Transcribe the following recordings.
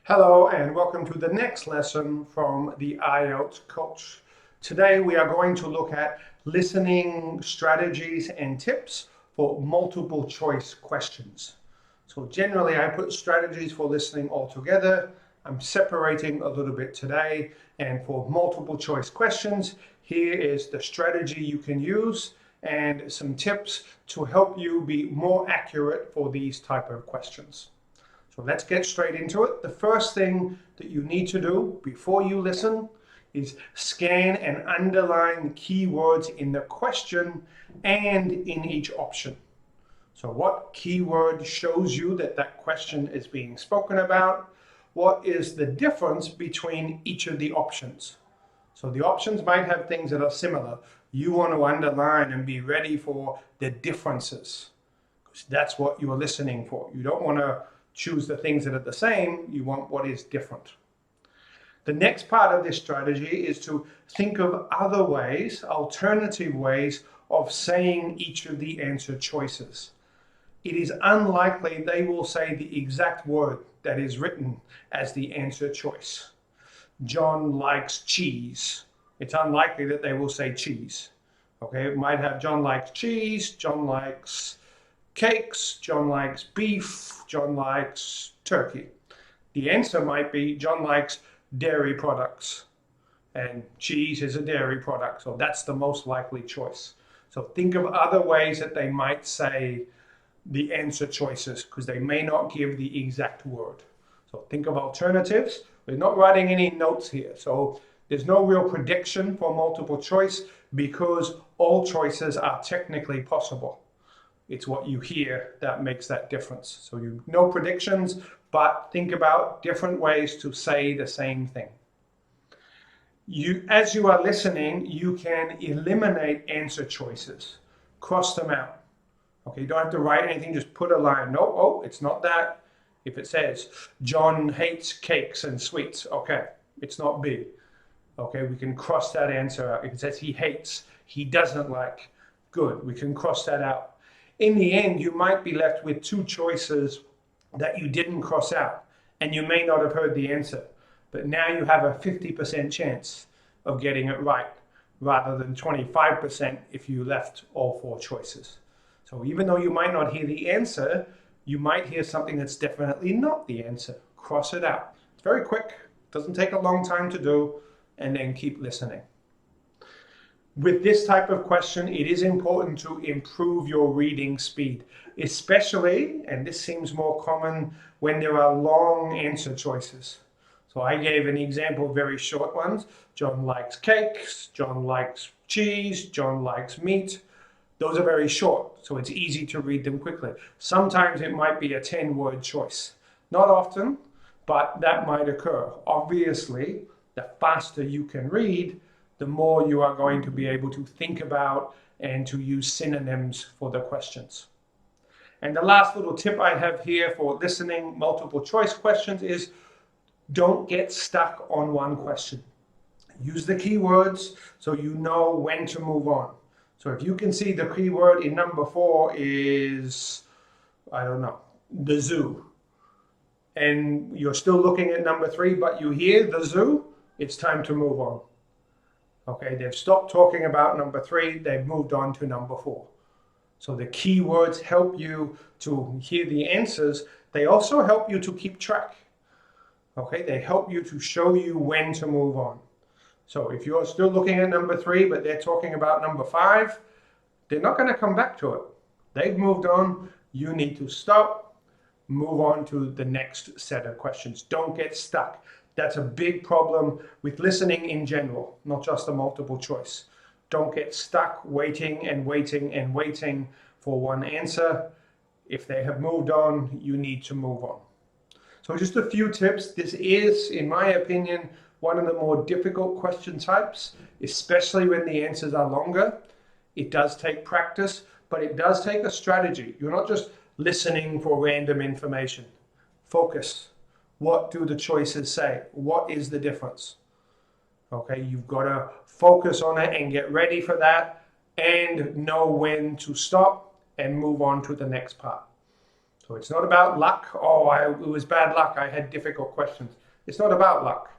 Hello and welcome to the next lesson from the IELTS coach. Today we are going to look at listening strategies and tips for multiple choice questions. So generally I put strategies for listening all together. I'm separating a little bit today, and for multiple choice questions, here is the strategy you can use and some tips to help you be more accurate for these type of questions. So let's get straight into it. The first thing that you need to do before you listen is scan and underline keywords in the question and in each option. So what keyword shows you that that question is being spoken about? What is the difference between each of the options? So the options might have things that are similar. You want to underline and be ready for the differences, because that's what you're listening for. You don't want to choose the things that are the same, you want what is different. The next part of this strategy is to think of other ways, alternative ways of saying each of the answer choices. It is unlikely they will say the exact word that is written as the answer choice. John likes cheese. It's unlikely that they will say cheese. Okay, it might have John likes cheese, John likes cakes, John likes beef, John likes turkey. The answer might be John likes dairy products, and cheese is a dairy product, so that's the most likely choice. So think of other ways that they might say the answer choices, because they may not give the exact word. So think of alternatives. We're not writing any notes here, so there's no real prediction for multiple choice because all choices are technically possible. It's what you hear that makes that difference. So no predictions, but think about different ways to say the same thing. As you are listening, you can eliminate answer choices. Cross them out. Okay, you don't have to write anything, just put a line. No, oh, it's not that. If it says, John hates cakes and sweets, okay, it's not B. Okay, we can cross that answer out. If it says he hates, he doesn't like, good, we can cross that out. In the end, you might be left with two choices that you didn't cross out, and you may not have heard the answer. But now you have a 50% chance of getting it right, rather than 25% if you left all four choices. So even though you might not hear the answer, you might hear something that's definitely not the answer. Cross it out. It's very quick, doesn't take a long time to do, and then keep listening. With this type of question, it is important to improve your reading speed, especially, and this seems more common when there are long answer choices. So I gave an example of very short ones. John likes cakes, John likes cheese, John likes meat. Those are very short, so it's easy to read them quickly. Sometimes it might be a 10-word choice. Not often, but that might occur. Obviously, the faster you can read, the more you are going to be able to think about and to use synonyms for the questions. And the last little tip I have here for listening multiple choice questions is don't get stuck on one question. Use the keywords so you know when to move on. So if you can see the keyword in number 4 is, I don't know, the zoo, and you're still looking at number 3, but you hear the zoo, it's time to move on. Okay, they've stopped talking about number 3, they've moved on to number 4. So the keywords help you to hear the answers. They also help you to keep track. Okay, they help you to show you when to move on. So if you're still looking at number 3, but they're talking about number 5, they're not going to come back to it. They've moved on. You need to stop, move on to the next set of questions. Don't get stuck. That's a big problem with listening in general, not just a multiple choice. Don't get stuck waiting and waiting and waiting for one answer. If they have moved on, you need to move on. So just a few tips. This is, in my opinion, one of the more difficult question types, especially when the answers are longer. It does take practice, but it does take a strategy. You're not just listening for random information. Focus. What do the choices say? What is the difference? Okay, you've got to focus on it and get ready for that and know when to stop and move on to the next part. So it's not about luck. Oh, it was bad luck. I had difficult questions. It's not about luck.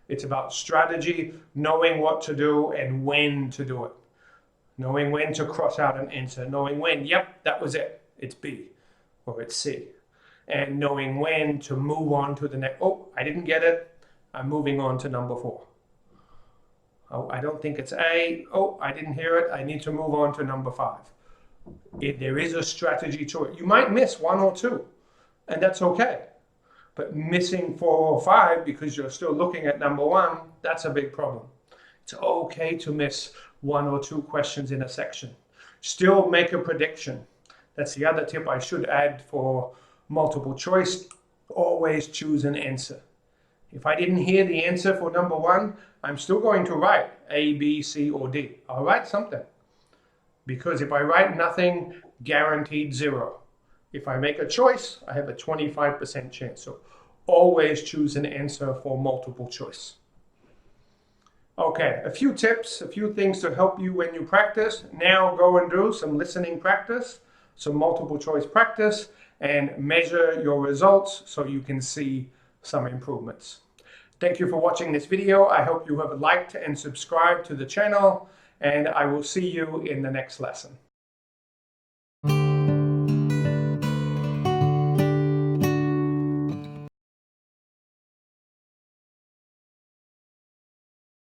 It's about strategy, knowing what to do and when to do it. Knowing when to cross out an answer. Knowing when, yep, that was it. It's B or it's C. And knowing when to move on to the next. Oh, I didn't get it. I'm moving on to number 4. Oh, I don't think it's A. Oh, I didn't hear it. I need to move on to number 5. There is a strategy to it. You might miss 1 or 2, and that's okay. But missing 4 or 5 because you're still looking at number 1, that's a big problem. It's okay to miss 1 or 2 questions in a section. Still make a prediction. That's the other tip I should add for multiple choice. Always choose an answer. If I didn't hear the answer for number 1, I'm still going to write A, B, C, or D. I'll write something. Because if I write nothing, guaranteed 0. If I make a choice, I have a 25% chance. So always choose an answer for multiple choice. Okay, a few tips, a few things to help you when you practice. Now go and do some listening practice, some multiple choice practice, and measure your results so you can see some improvements. Thank you for watching this video. I hope you have liked and subscribed to the channel, and I will see you in the next lesson.